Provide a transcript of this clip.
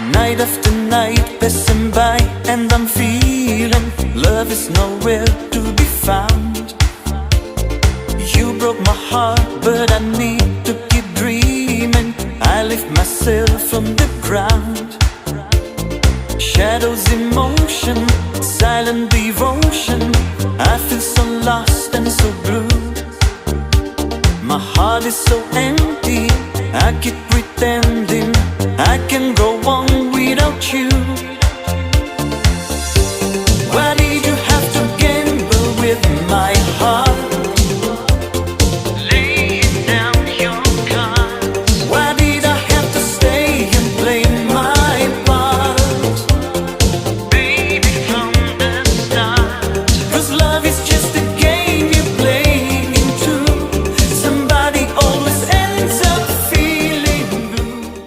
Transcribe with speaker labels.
Speaker 1: Night after night passing by, and I'm feeling love is nowhere to be found. You broke my heart, but I need to keep dreaming. I lift myself from the ground. Shadows in motion, silent devotion. I feel so lost and so blue. My heart is so empty, I keep pretending I can go on without you.